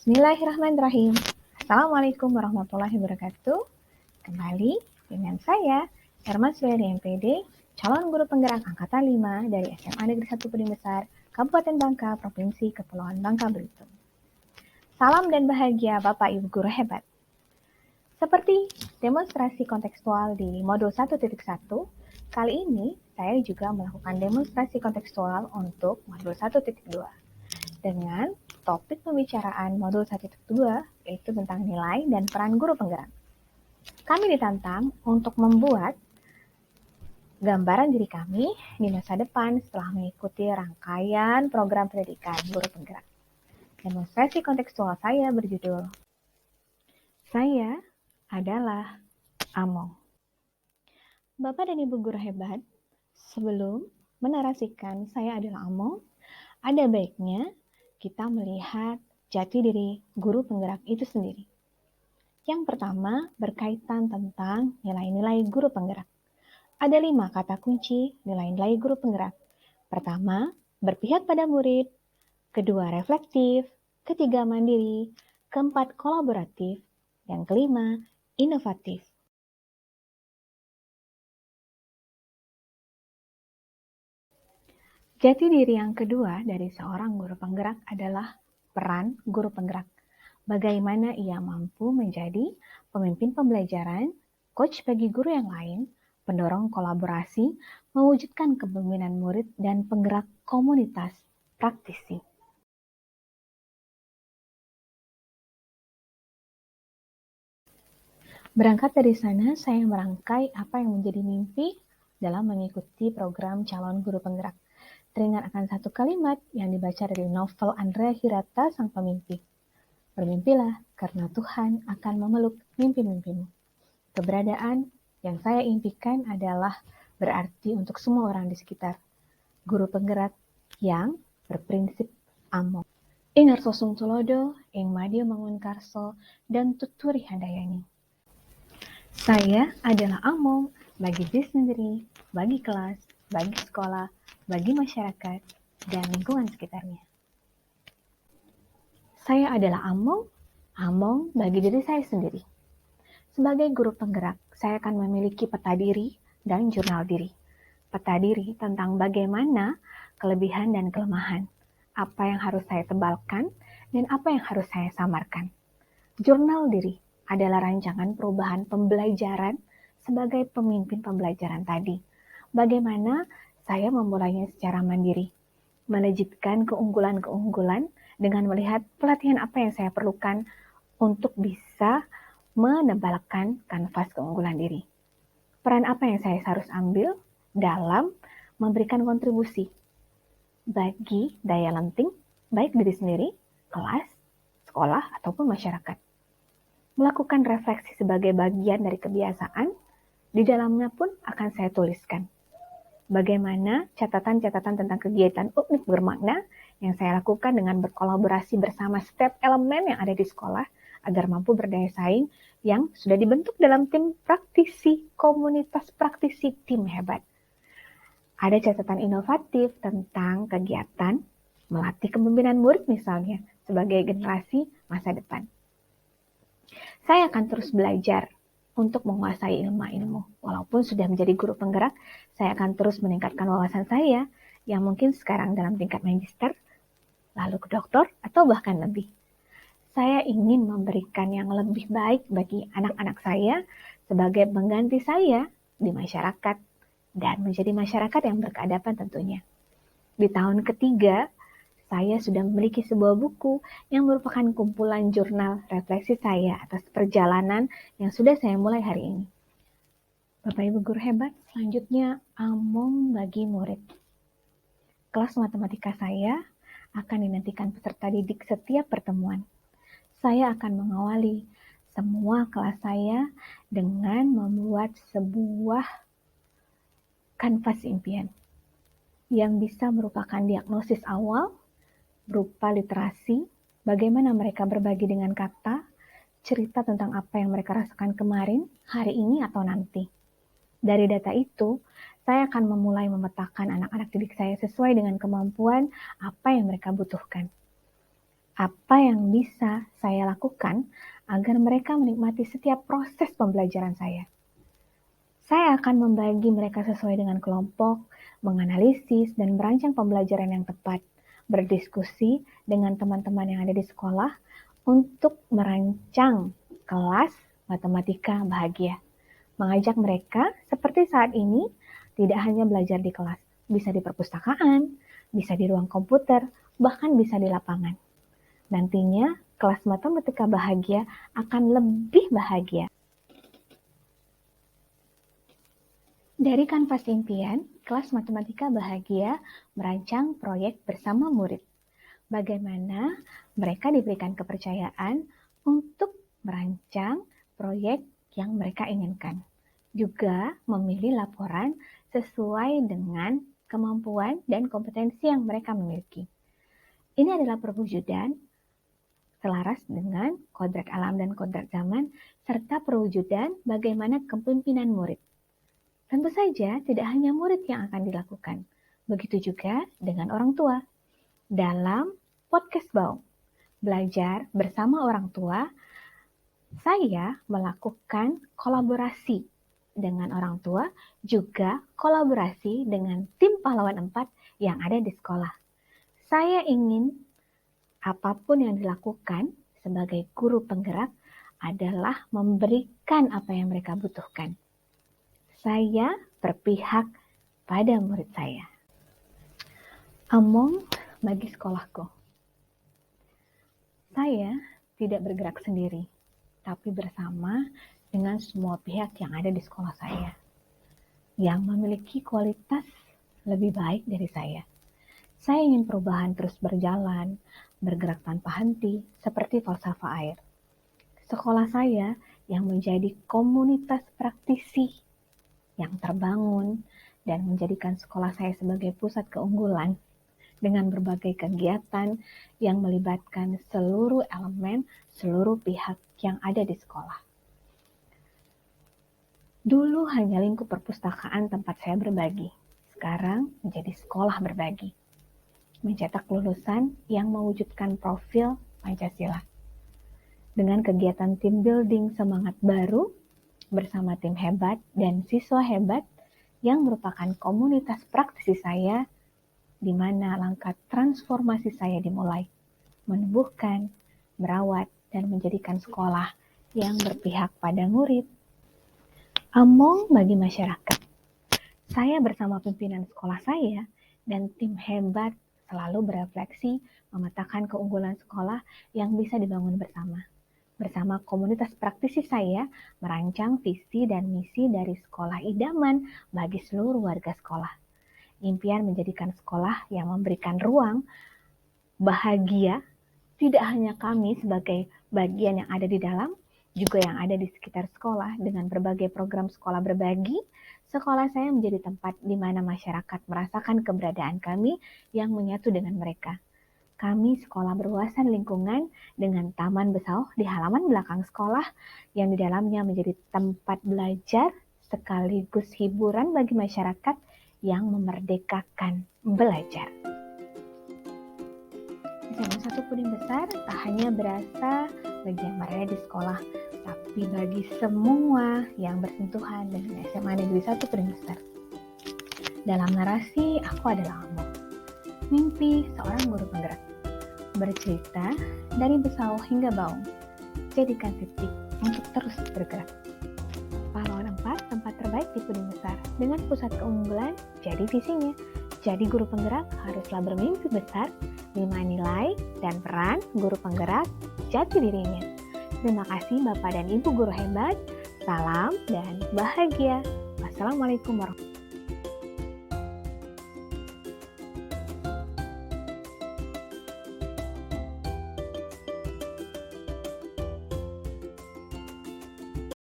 Bismillahirrahmanirrahim. Assalamualaikum warahmatullahi wabarakatuh. Kembali dengan saya, Herman Suryadi MPD, calon guru penggerak angkatan 5 dari SMA Negeri 1 Puding Besar, Kabupaten Bangka, Provinsi Kepulauan Bangka Belitung. Salam dan bahagia Bapak Ibu guru hebat. Seperti demonstrasi kontekstual di modul 1.1, kali ini saya juga melakukan demonstrasi kontekstual untuk modul 1.2 dengan topik pembicaraan modul 1.2 yaitu tentang nilai dan peran guru penggerak. Kami ditantang untuk membuat gambaran diri kami di masa depan setelah mengikuti rangkaian program pendidikan guru penggerak. Demonstrasi kontekstual saya berjudul Saya adalah Among. Bapak dan Ibu guru hebat, sebelum menarasikan saya adalah Among, ada baiknya kita melihat jati diri guru penggerak itu sendiri. Yang pertama berkaitan tentang nilai-nilai guru penggerak. Ada 5 kata kunci nilai-nilai guru penggerak. Pertama, berpihak pada murid. Kedua, reflektif. Ketiga, mandiri. Keempat, kolaboratif. Dan kelima, inovatif. Jati diri yang kedua dari seorang guru penggerak adalah peran guru penggerak. Bagaimana ia mampu menjadi pemimpin pembelajaran, coach bagi guru yang lain, pendorong kolaborasi, mewujudkan kepemimpinan murid, dan penggerak komunitas praktisi. Berangkat dari sana, saya merangkai apa yang menjadi mimpi dalam mengikuti program calon guru penggerak. Teringat akan satu kalimat yang dibaca dari novel Andrea Hirata, Sang Pemimpi. Bermimpilah, karena Tuhan akan memeluk mimpi-mimpimu. Keberadaan yang saya impikan adalah berarti untuk semua orang di sekitar. Guru penggerak yang berprinsip Among. Ing Arsosung Tulodo, ing Madio Mangun Karso, dan Tuturi Handayani. Saya adalah Among bagi diri sendiri, bagi kelas, bagi sekolah, bagi masyarakat, dan lingkungan sekitarnya. Saya adalah Among bagi diri saya sendiri. Sebagai guru penggerak, saya akan memiliki peta diri dan jurnal diri. Peta diri tentang bagaimana kelebihan dan kelemahan, apa yang harus saya tebalkan, dan apa yang harus saya samarkan. Jurnal diri adalah rancangan perubahan pembelajaran sebagai pemimpin pembelajaran tadi. Bagaimana saya memulainya secara mandiri, melejitkan keunggulan-keunggulan dengan melihat pelatihan apa yang saya perlukan untuk bisa menebalkan kanvas keunggulan diri. Peran apa yang saya harus ambil dalam memberikan kontribusi bagi daya lenting, baik diri sendiri, kelas, sekolah, ataupun masyarakat. Melakukan refleksi sebagai bagian dari kebiasaan, di dalamnya pun akan saya tuliskan. Bagaimana catatan-catatan tentang kegiatan unik bermakna yang saya lakukan dengan berkolaborasi bersama setiap elemen yang ada di sekolah agar mampu berdaya saing yang sudah dibentuk dalam tim praktisi, komunitas praktisi tim hebat. Ada catatan inovatif tentang kegiatan melatih kepemimpinan murid misalnya sebagai generasi masa depan. Saya akan terus belajar untuk menguasai ilmu-ilmu. Walaupun sudah menjadi guru penggerak, saya akan terus meningkatkan wawasan saya yang mungkin sekarang dalam tingkat magister, lalu ke doktor, atau bahkan lebih. Saya ingin memberikan yang lebih baik bagi anak-anak saya sebagai pengganti saya di masyarakat dan menjadi masyarakat yang berkeadaban tentunya. Di tahun ketiga, saya sudah memiliki sebuah buku yang merupakan kumpulan jurnal refleksi saya atas perjalanan yang sudah saya mulai hari ini. Bapak Ibu guru hebat, selanjutnya Among bagi murid. Kelas matematika saya akan dinantikan peserta didik setiap pertemuan. Saya akan mengawali semua kelas saya dengan membuat sebuah kanvas impian yang bisa merupakan diagnosis awal berupa literasi, bagaimana mereka berbagi dengan kata, cerita tentang apa yang mereka rasakan kemarin, hari ini, atau nanti. Dari data itu, saya akan memulai memetakan anak-anak didik saya sesuai dengan kemampuan apa yang mereka butuhkan. Apa yang bisa saya lakukan agar mereka menikmati setiap proses pembelajaran saya? Saya akan membagi mereka sesuai dengan kelompok, menganalisis, dan merancang pembelajaran yang tepat, berdiskusi dengan teman-teman yang ada di sekolah untuk merancang kelas matematika bahagia. Mengajak mereka seperti saat ini, tidak hanya belajar di kelas, bisa di perpustakaan, bisa di ruang komputer, bahkan bisa di lapangan. Nantinya, kelas matematika bahagia akan lebih bahagia. Dari kanvas impian, kelas matematika bahagia merancang proyek bersama murid. Bagaimana mereka diberikan kepercayaan untuk merancang proyek yang mereka inginkan. Juga memilih laporan sesuai dengan kemampuan dan kompetensi yang mereka miliki. Ini adalah perwujudan selaras dengan kodrat alam dan kodrat zaman, serta perwujudan bagaimana kepemimpinan murid. Tentu saja tidak hanya murid yang akan dilakukan, begitu juga dengan orang tua. Dalam podcast Baung, belajar bersama orang tua, saya melakukan kolaborasi dengan orang tua, juga kolaborasi dengan tim pahlawan 4 yang ada di sekolah. Saya ingin apapun yang dilakukan sebagai guru penggerak adalah memberikan apa yang mereka butuhkan. Saya berpihak pada murid saya. Among bagi sekolahku. Saya tidak bergerak sendiri, tapi bersama dengan semua pihak yang ada di sekolah saya, yang memiliki kualitas lebih baik dari saya. Saya ingin perubahan terus berjalan, bergerak tanpa henti, seperti falsafah air. Sekolah saya yang menjadi komunitas praktisi yang terbangun dan menjadikan sekolah saya sebagai pusat keunggulan dengan berbagai kegiatan yang melibatkan seluruh elemen, seluruh pihak yang ada di sekolah. Dulu hanya lingkup perpustakaan tempat saya berbagi, sekarang menjadi sekolah berbagi. Mencetak lulusan yang mewujudkan profil Pancasila. Dengan kegiatan tim building semangat baru bersama tim hebat dan siswa hebat yang merupakan komunitas praktisi saya, di mana langkah transformasi saya dimulai, menumbuhkan, merawat, dan menjadikan sekolah yang berpihak pada murid. Among bagi masyarakat. Saya bersama pimpinan sekolah saya dan tim hebat selalu berefleksi memetakan keunggulan sekolah yang bisa dibangun bersama. Bersama komunitas praktisi saya merancang visi dan misi dari sekolah idaman bagi seluruh warga sekolah. Impian menjadikan sekolah yang memberikan ruang bahagia tidak hanya kami sebagai bagian yang ada di dalam, juga yang ada di sekitar sekolah dengan berbagai program sekolah berbagi. Sekolah saya menjadi tempat di mana masyarakat merasakan keberadaan kami yang menyatu dengan mereka. Kami sekolah berwawasan lingkungan dengan taman besau di halaman belakang sekolah yang di dalamnya menjadi tempat belajar sekaligus hiburan bagi masyarakat yang memerdekakan belajar. SMA 1 Puding Besar tak hanya berasa bagi yang berada di sekolah, tapi bagi semua yang bersentuhan dengan SMA Negeri 1 Puding Besar. Dalam narasi, aku adalah Among, mimpi seorang guru penggerak. Bercerita dari Besau hingga Baung, jadikan titik untuk terus bergerak. Pahlawan 4 tempat terbaik di Puding Besar, dengan pusat keunggulan jadi visinya. Jadi guru penggerak haruslah bermimpi besar, 5 nilai dan peran guru penggerak jati dirinya. Terima kasih Bapak dan Ibu guru hebat, salam dan bahagia. Wassalamualaikum warahmatullahi wabarakatuh.